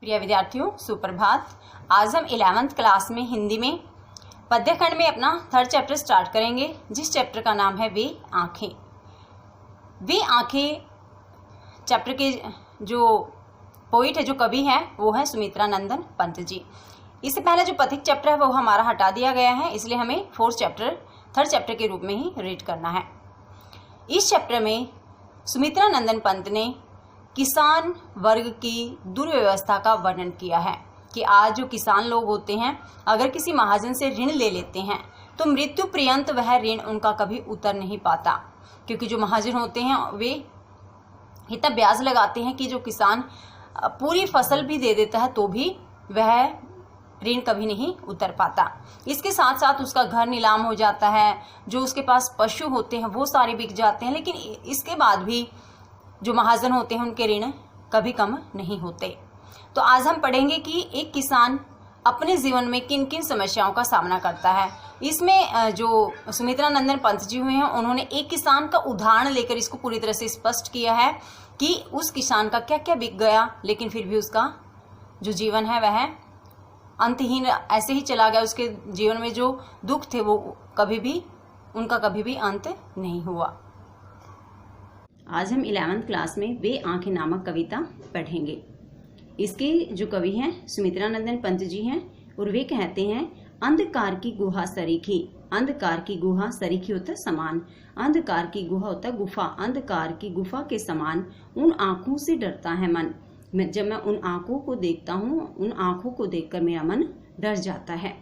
प्रिय विद्यार्थियों, सुप्रभात। आज हम 11th क्लास में हिंदी में पद्य खंड में अपना 3rd चैप्टर स्टार्ट करेंगे, जिस चैप्टर का नाम है वे आंखें। वे आंखें चैप्टर के जो पोइट है, जो कवि है, वो है सुमित्रा नंदन पंत जी। इससे पहले जो पथिक चैप्टर है वो हमारा हटा दिया गया है, इसलिए हमें 3rd चैप्टर के रूप में ही रीड करना है। इस चैप्टर में सुमित्रा नंदन पंत ने किसान वर्ग की दुर्व्यवस्था का वर्णन किया है कि आज जो किसान लोग होते हैं, अगर किसी महाजन से ऋण ले लेते हैं तो मृत्यु पर्यंत वह ऋण उनका कभी उतर नहीं पाता, क्योंकि जो महाजन होते हैं वे इतना ब्याज लगाते हैं कि जो किसान पूरी फसल भी दे देता है तो भी वह ऋण कभी नहीं उतर पाता। इसके साथ साथ उसका घर नीलाम हो जाता है, जो उसके पास पशु होते हैं वो सारे बिक जाते हैं, लेकिन इसके बाद भी जो महाजन होते हैं उनके ऋण कभी कम नहीं होते। तो आज हम पढ़ेंगे कि एक किसान अपने जीवन में किन किन समस्याओं का सामना करता है। इसमें जो सुमित्रा नंदन पंत जी हुए हैं, उन्होंने एक किसान का उदाहरण लेकर इसको पूरी तरह से स्पष्ट किया है कि उस किसान का क्या क्या बिक गया, लेकिन फिर भी उसका जो जीवन है वह अंतहीन ऐसे ही चला गया। उसके जीवन में जो दुख थे वो उनका कभी भी अंत नहीं हुआ। आज हम 11th क्लास में वे आंखें नामक कविता पढ़ेंगे। इसके जो कवि हैं सुमित्रा नंदन पंत जी हैं, और वे कहते हैं, अंधकार की गुहा सरीखी। अंधकार की गुहा सरीखी होता है समान, अंधकार की गुहा होता है गुफा। अंधकार की गुफा के समान उन आंखों से डरता है मन। जब मैं उन आंखों को देखता हूँ, उन आंखों को देखकर मेरा मन डर जाता है।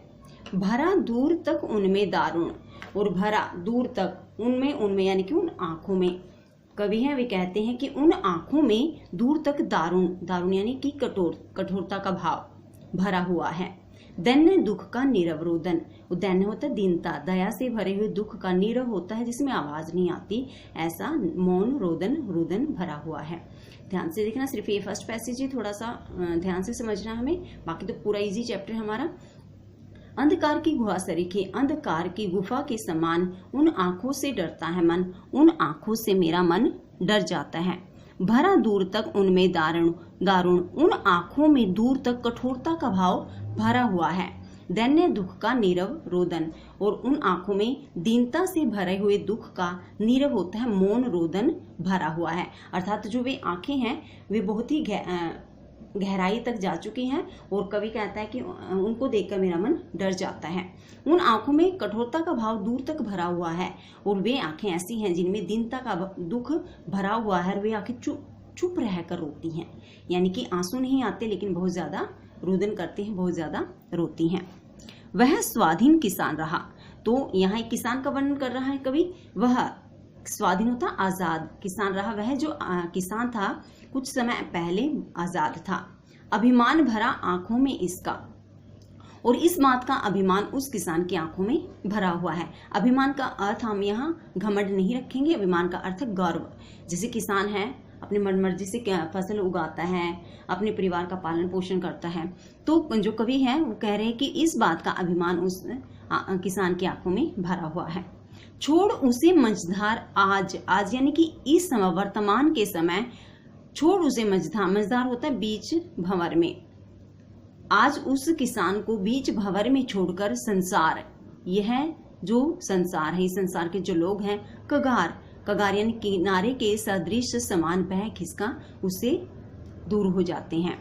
भरा दूर तक उनमें दारुण, और भरा दूर तक उनमें यानी कि उन आंखों में। कवि हैं वे कहते हैं कि उन आंखों में दूर तक दारुण यानी कि कठोरता का भाव भरा हुआ है। दैन्य दुख का नीरव रोदन, दैन्य होता है दीनता, दया से भरे हुए दुख का नीरव होता है जिसमें आवाज नहीं आती, ऐसा मौन रोदन भरा हुआ है। ध्यान से देखना, सिर्फ ये फर्स्ट पैसेज ही थोड़ा सा ध्यान से समझना हमें, बाकी तो पूरा इजी चैप्टर हमारा। अंधकार की गुहा सरीखे, अंधकार की गुफा के समान उन आंखों से डरता है मन, उन आंखों से मेरा मन डर जाता है। भरा दूर तक उनमें दारुण, उन आंखों में दूर तक कठोरता का भाव भरा हुआ है। दैन्य दुख का नीरव रोदन, और उन आंखों में दीनता से भरे हुए दुख का नीरव होता है मौन रोदन भरा हुआ है। अर्थात जो वे आंखें हैं वे बहुत ही गहराई तक जा चुकी हैं, और कवि कहता है कि उनको देखकर मेरा मन डर जाता है। उन आंखों में कठोरता का भाव दूर तक भरा हुआ है, और वे आंखें ऐसी हैं जिनमें दीनता का दुख भरा हुआ है। वे आंखें चुप रहकर रोती हैं, यानी कि आंसू नहीं आते लेकिन बहुत ज्यादा रुदन करते हैं, बहुत ज्यादा रोती हैं। वह स्वाधीन किसान रहा, तो यहाँ एक किसान का वर्णन कर रहा है कवि। वह स्वाधीन होता आजाद किसान रहा, वह जो किसान था कुछ समय पहले आजाद था। अभिमान भरा आंखों में इसका, और इस बात का अभिमान उस किसान की आंखों में भरा हुआ है। अभिमान का अर्थ हम यहाँ घमंड नहीं रखेंगे, अभिमान का अर्थ गौरव। जैसे किसान है अपनी मनमर्जी से फसल उगाता है, अपने परिवार का पालन पोषण करता है, तो जो कवि है वो कह रहे हैं कि इस बात का अभिमान उस किसान की आंखों में भरा हुआ है। छोड़ उसे मझधार आज यानी कि इस समय वर्तमान के समय, छोड़ उसे मझधार होता है बीच भंवर में। आज उस किसान को बीच भंवर में छोड़कर संसार, यह जो संसार है, इस संसार के जो लोग हैं, कगार यानी किनारे के सदृश समान बह खिसका उससे दूर हो जाते हैं।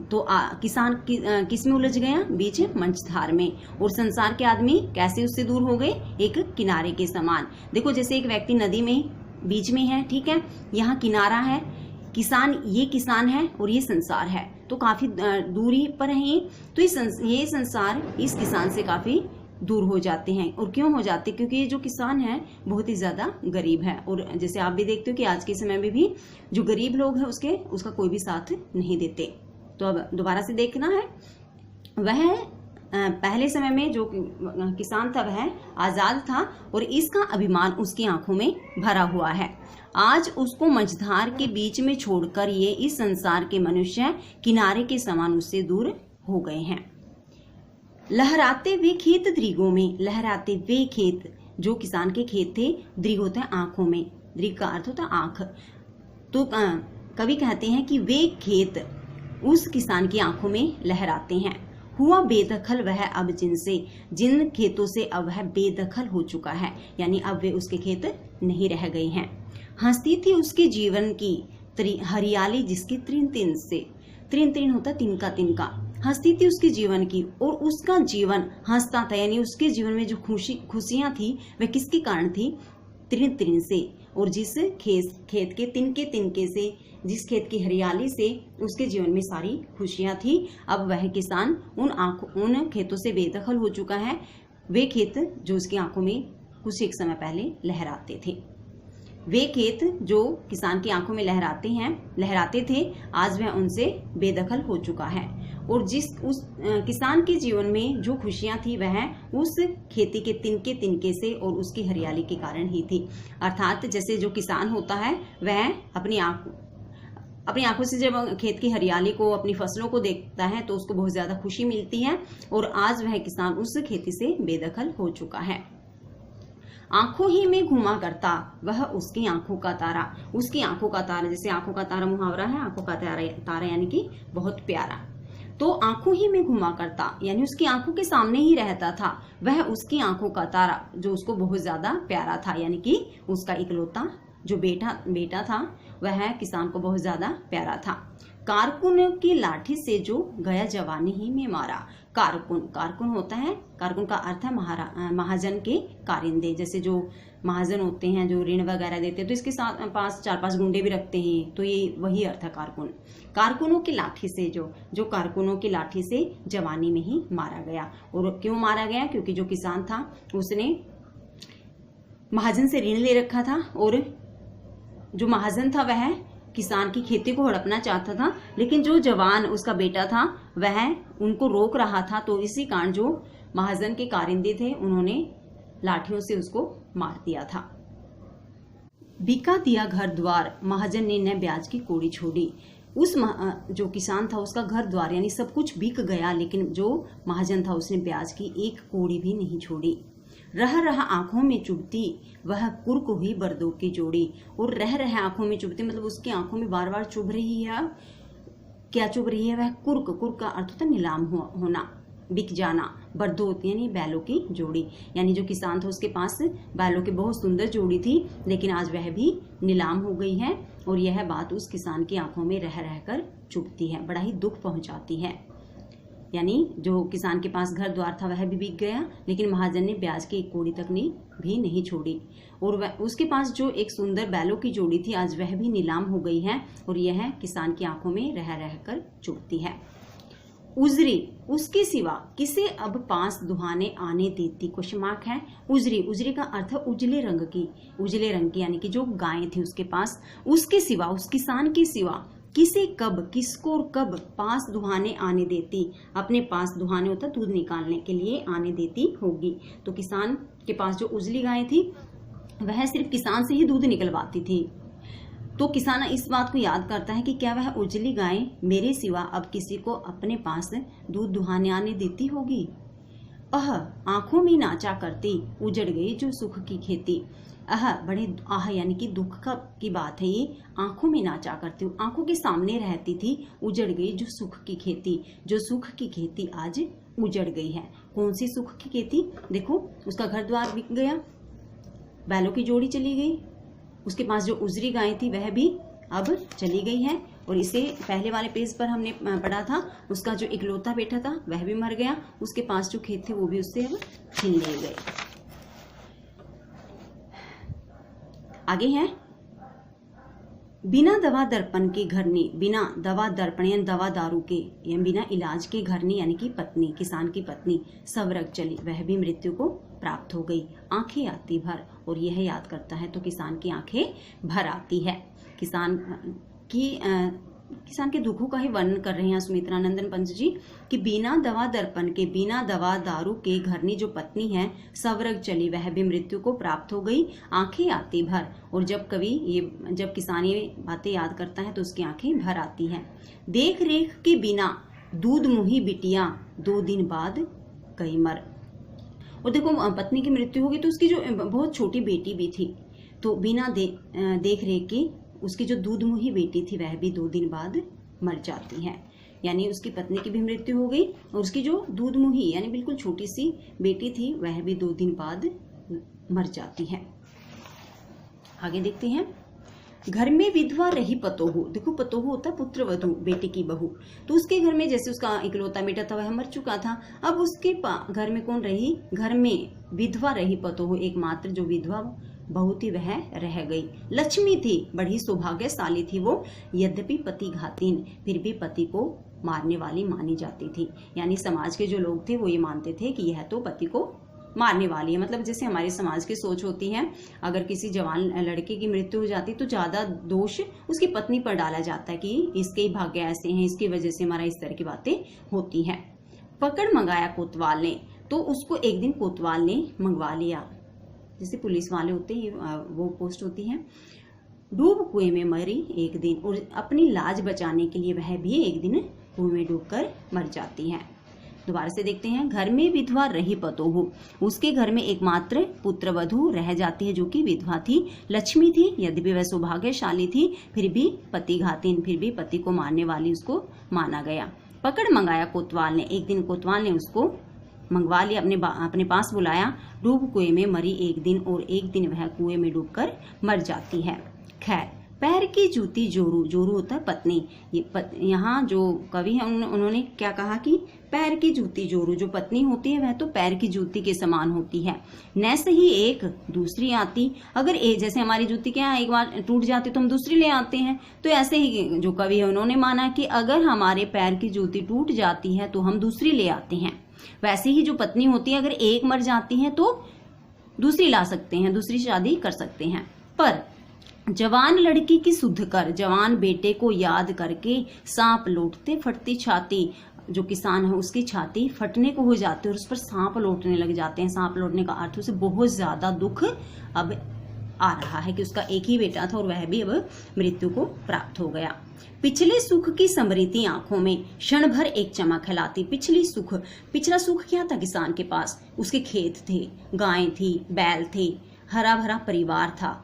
तो किसान किस में उलझ गया? बीच मंझधार में। और संसार के आदमी कैसे उससे दूर हो गए? एक किनारे के समान। देखो, जैसे एक व्यक्ति नदी में बीच में है, ठीक है, यहाँ किनारा है, ये किसान है और ये संसार है, तो काफी दूरी पर है। तो ये संसार इस किसान से काफी दूर हो जाते हैं। और क्यों हो जाते? क्योंकि ये जो किसान है बहुत ही ज्यादा गरीब है, और जैसे आप भी देखते हो कि आज के समय में भी जो गरीब लोग हैं उसका कोई भी साथ नहीं देते। तो अब दोबारा से देखना है, वह पहले समय में जो किसान था वह आजाद था, और इसका अभिमान उसकी आंखों में भरा हुआ है। आज उसको मझधार के बीच में छोड़कर ये इस संसार के मनुष्य किनारे के समान उससे दूर हो गए हैं। लहराते हुए खेत दृगों में, लहराते हुए खेत, जो किसान के खेत थे, दृग होता है आंखों में, दृग का अर्थ होता है आंख। तो कवि कहते हैं कि वे खेत उस किसान की आंखों में लहराते हैं। हुआ बेदखल वह अब जिनसे, जिन खेतों से अब वह बेदखल हो चुका है, यानी अब वे उसके खेत नहीं रह गए हैं। हंसती थी उसके जीवन की हरियाली जिसकी त्रिन तिन से, त्रिन त्रिन होता तिनका तिनका, हंसती थी उसके जीवन की और उसका जीवन हंसता था, यानी उसके जीवन में जो खुशियां थी वह किसके कारण थी? त्रिन त्रिन से। और जिस खेत के तिनके से, जिस खेत की हरियाली से उसके जीवन में सारी खुशियां थी, अब वह किसान उन खेतों से बेदखल हो चुका है। वे खेत जो उसकी आंखों में कुछ एक समय पहले लहराते थे, वे खेत जो किसान की आंखों में लहराते थे, आज वह उनसे बेदखल हो चुका है। और उस किसान के जीवन में जो खुशियां थी वह उस खेती के तिनके से और उसकी हरियाली के कारण ही थी। अर्थात जैसे जो किसान होता है वह अपनी आंखों से जब खेत की हरियाली को, अपनी फसलों को देखता है तो उसको बहुत ज्यादा खुशी मिलती है, और आज वह किसान उस खेती से बेदखल हो चुका है। आंखों ही में घुमा करता वह उसकी आंखों का तारा, उसकी आंखों का तारा, जैसे आंखों का तारा मुहावरा है, आंखों का तारा यानी कि बहुत प्यारा। तो आंखों ही में घुमा करता यानी उसकी आंखों के सामने ही रहता था, वह उसकी आंखों का तारा जो उसको बहुत ज्यादा प्यारा था, यानी कि उसका इकलौता जो बेटा था वह किसान को बहुत ज्यादा प्यारा था। कारकुन की लाठी से जो गया जवानी ही में मारा। कारकुन होता है, कारकुन का अर्थ है महाजन के कारिंदे, जैसे जो महाजन होते हैं जो ऋण वगैरह देते हैं तो इसके साथ 4-5 गुंडे भी रखते हैं, तो ये वही अर्थ है कारकुन। कारकुनों की लाठी से जो कारकुनों की लाठी से जवानी में ही मारा गया। और क्यों मारा गया? क्योंकि जो किसान था उसने महाजन से ऋण ले रखा था, और जो महाजन था वह किसान की खेती को हड़पना चाहता था, लेकिन जो जवान उसका बेटा था वह उनको रोक रहा था। तो इसी कारण जो महाजन के कारिंदे थे उन्होंने लाठियों से उसको मार दिया था। बिका दिया घर द्वार महाजन ने न ब्याज की कौड़ी छोड़ी। जो किसान था उसका घर द्वार यानी सब कुछ बिक गया, लेकिन जो महाजन था उसने ब्याज की एक कौड़ी भी नहीं छोड़ी। रह आंखों में चुभती वह कुर्क हुई बर्दों की जोड़ी। और रह आंखों में चुभती मतलब उसकी आंखों में बार बार चुभ रही है। क्या चुभ रही है? वह कुर्क का अर्थ होता है नीलाम होना, बिक जाना। बर्दों होती यानी बैलों की जोड़ी, यानी जो किसान था उसके पास बैलों की बहुत सुंदर जोड़ी थी, लेकिन आज वह भी नीलाम हो गई है। और यह बात उस किसान की आंखों में रह कर चुभती है, बड़ा ही दुख पहुंचाती है। यानी जो किसान के पास घर द्वार था वह भी बिक गया, लेकिन महाजन ने ब्याज की एक कौड़ी तक भी नहीं छोड़ी। और उसके पास जो एक सुंदर बैलों की जोड़ी थी आज वह भी नीलाम हो गई है, और यह किसान की आंखों में रह कर चुभती है। उजरी उसके सिवा किसे अब पास दुहाने आने देती? क्वेश्चन मार्क है। उजरी का अर्थ है उजले रंग की यानी कि जो गायें थी उसके पास, उसके सिवा, उस किसान के सिवा किसे कब, किसको और कब पास दुहाने आने देती? अपने पास दुहाने होता दूध निकालने के लिए आने देती होगी। तो किसान के पास जो उजली गायें थी वह सिर्फ किसान से ही दूध निकलवाती थी। तो किसान इस बात को याद करता है कि क्या वह उजली गाय मेरे सिवा अब किसी को अपने पास दूध दुहाने आने देती होगी? आंखों में नाचा करती उजड़ गई जो सुख की खेती। बड़े यानी कि दुख की बात है ये। आंखों में नाचा करती, आंखों के सामने रहती थी, उजड़ गई जो सुख की खेती। जो सुख की खेती आज उजड़ गई है। कौन सी सुख की खेती? देखो उसका घर द्वार बिक गया, बैलों की जोड़ी चली गई, उसके पास जो उजरी गाय थी वह भी अब चली गई है। और इसे पहले वाले पेज पर हमने पढ़ा था, उसका जो इकलौता बेटा था वह भी मर गया, उसके पास जो खेत थे वो भी उससे अब छीन लिए गए। आगे है बिना दवा दर्पण के घरनी, बिना दवा दर्पण यानी दवा दारू के या बिना इलाज के घरनी यानी कि पत्नी, किसान की पत्नी सवरग चली, वह भी मृत्यु को प्राप्त हो गई। आंखें आती भर, और यह याद करता है तो किसान की आंखें भर आती है। किसान के दुखों का ही वर्णन कर रहे हैं सुमित्रा नंदन पंत जी कि बिना दवा दर्पण के, बिना दवा दारू के घरनी जो पत्नी है सवरग चली, वह भी मृत्यु को प्राप्त हो गई। आंखें आती भर, और जब किसान ये बातें याद करता है तो उसकी आंखें भर आती हैं। देख रेख के बिना दूध मुही बिटिया 2 दिन बाद गई मर। और देखो पत्नी की मृत्यु होगी तो उसकी जो बहुत छोटी बेटी भी थी, तो बिना देख रेख के उसकी जो दूध मुही बेटी थी वह भी 2 दिन बाद मर जाती है। यानी उसकी पत्नी की भी मृत्यु हो गई और उसकी जो दूधमुही यानी बिल्कुल छोटी सी बेटी थी वह भी 2 दिन बाद मर जाती है। आगे देखते हैं। घर में विधवा रही पतोहू। देखो पतोहू होता है पुत्र वधू, बेटे की बहू। तो उसके घर में जैसे उसका इकलौता बेटा था वह मर चुका था, अब उसके घर में कौन रही? घर में विधवा रही पतोहू, एकमात्र जो विधवा बहू थी वह रह गई। लक्ष्मी थी, बड़ी सौभाग्यशाली थी वो, यद्यपि पति घातीन, फिर भी पति को मारने वाली मानी जाती थी। यानी समाज के जो लोग थे वो ये मानते थे कि यह तो पति को मारने वाली है। मतलब जैसे हमारे समाज की सोच होती है, अगर किसी जवान लड़के की मृत्यु हो जाती तो ज्यादा दोष उसकी पत्नी पर डाला जाता है कि इसके ही भाग्य ऐसे हैं, इसकी वजह से हमारा इस तरह की बातें होती हैं। पकड़ मंगाया कोतवाल ने, तो उसको एक दिन कोतवाल ने मंगवा लिया। जैसे पुलिस वाले होते हैं वो पोस्ट होती है। डूब कुएं में मरी एक दिन, और अपनी लाज बचाने के लिए वह भी एक दिन कुएं में डूबकर मर जाती है। दोबारा से देखते हैं। घर में विधवा रही पतोहू, उसके घर में एकमात्र पुत्र वधू रह जाती है जो कि विधवा थी, लक्ष्मी थी, यद्यपि वह सौभाग्यशाली थी, फिर भी पति घातीन, फिर भी पति को मारने वाली उसको माना गया। पकड़ मंगाया कोतवाल ने, एक दिन कोतवाल ने उसको मंगवा लिया, अपने पास बुलाया। डूब कुएं में मरी एक दिन, और एक दिन वह कुएं में डूबकर मर जाती है। खैर, पैर की जूती जोरू, जोरू होता है पत्नी। यहाँ जो कवि है उन्होंने क्या कहा कि पैर की जूती जोरू, जो पत्नी होती है वह तो पैर की जूती के समान होती है। न सही एक दूसरी आती, अगर जैसे हमारी जूती क्या एक बार टूट जाती तो हम दूसरी ले आते हैं, तो ऐसे ही जो कवि है उन्होंने माना कि अगर हमारे पैर की जूती टूट जाती है तो हम दूसरी ले आते हैं। वैसे ही जो पत्नी होती है अगर एक मर जाती है तो दूसरी ला सकते हैं, दूसरी शादी कर सकते हैं। पर जवान लड़की की सुध कर, जवान बेटे को याद करके सांप लौटते फटती छाती, जो किसान है उसकी छाती फटने को हो जाती है और उस पर सांप लौटने लग जाते हैं। सांप लौटने का अर्थ उसे बहुत ज्यादा दुख अब आ रहा है कि उसका एक ही बेटा था और वह भी अब मृत्यु को प्राप्त हो गया। पिछले सुख की स्मृति आंखों में क्षण भर एक चमक लाती। पिछला सुख क्या था किसान के पास? उसके खेत थे, गायें थी, बैल थे, हरा भरा परिवार था,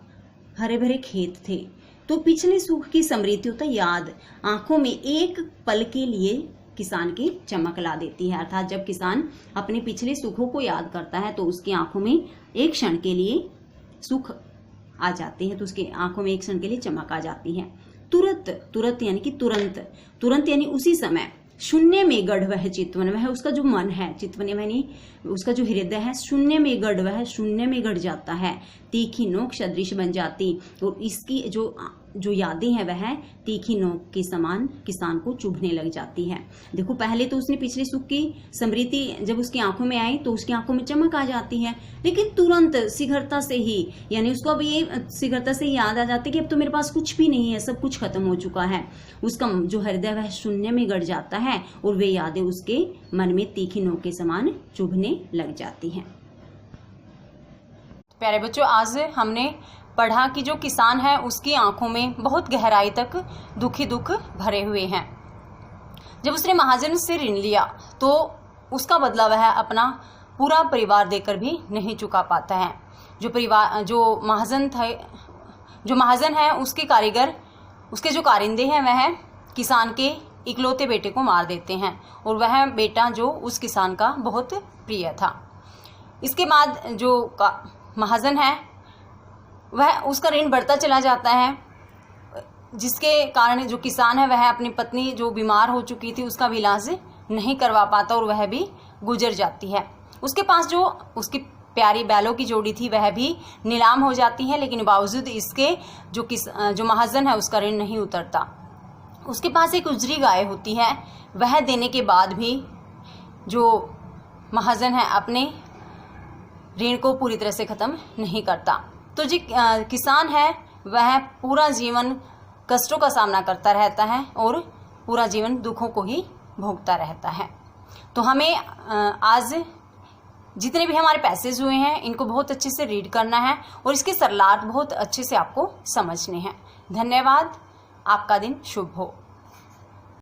हरे भरे खेत थे। तो पिछले सुख की स्मृति होता याद, आंखों में एक पल के लिए किसान की चमक ला देती है। अर्थात जब किसान अपने पिछले सुखों को याद करता है तो उसकी आंखों में एक क्षण के लिए सुख आ जाते हैं, तो उसकी आंखों में एक क्षण के लिए चमक आ जाती है। तुरंत यानी कि तुरंत यानी उसी समय। शून्य में गढ़ वह चितवन, वह उसका जो मन है, चितवन यानी उसका जो हृदय है, शून्य में गढ़ वह शून्य में गढ़ जाता है, तीखी नोक सदृश बन जाती, और इसकी जो यादें हैं वह तीखी नोक के समान किसान को चुभने लग जाती है। देखो पहले तो उसने पिछले सुख की स्मृति जब उसकी आंखों में आई तो उसकी आंखों में चमक आ जाती है, लेकिन तुरंत शीघ्रता से ही, यानी उसको अब ये शीघ्रता से याद आ जाती है कि अब तो मेरे पास कुछ भी नहीं है, सब कुछ खत्म हो चुका है। उसका जो हृदय वह शून्य में गड़ जाता है और वे यादें उसके मन में तीखी नोक के समान चुभने लग जाती हैं। प्यारे बच्चों, आज हमने पढ़ा कि जो किसान है उसकी आंखों में बहुत गहराई तक दुखी दुख भरे हुए हैं। जब उसने महाजन से ऋण लिया तो उसका बदला वह अपना पूरा परिवार देकर भी नहीं चुका पाता है। जो महाजन है उसके कारीगर, उसके जो कारिंदे हैं वह किसान के इकलौते बेटे को मार देते हैं, और वह बेटा जो उस किसान का बहुत प्रिय था। इसके बाद जो महाजन है वह उसका ऋण बढ़ता चला जाता है, जिसके कारण जो किसान है वह अपनी पत्नी जो बीमार हो चुकी थी उसका भी इलाज नहीं करवा पाता और वह भी गुजर जाती है। उसके पास जो उसकी प्यारी बैलों की जोड़ी थी वह भी नीलाम हो जाती है, लेकिन बावजूद इसके जो महाजन है उसका ऋण नहीं उतरता। उसके पास एक उजरी गाय होती है, वह देने के बाद भी जो महाजन है अपने ऋण को पूरी तरह से खत्म नहीं करता। तो जो किसान है वह पूरा जीवन कष्टों का सामना करता रहता है और पूरा जीवन दुखों को ही भोगता रहता है। तो हमें आज जितने भी हमारे पैसेज हुए हैं इनको बहुत अच्छे से रीड करना है और इसके सरलार्थ बहुत अच्छे से आपको समझने हैं। धन्यवाद। आपका दिन शुभ हो।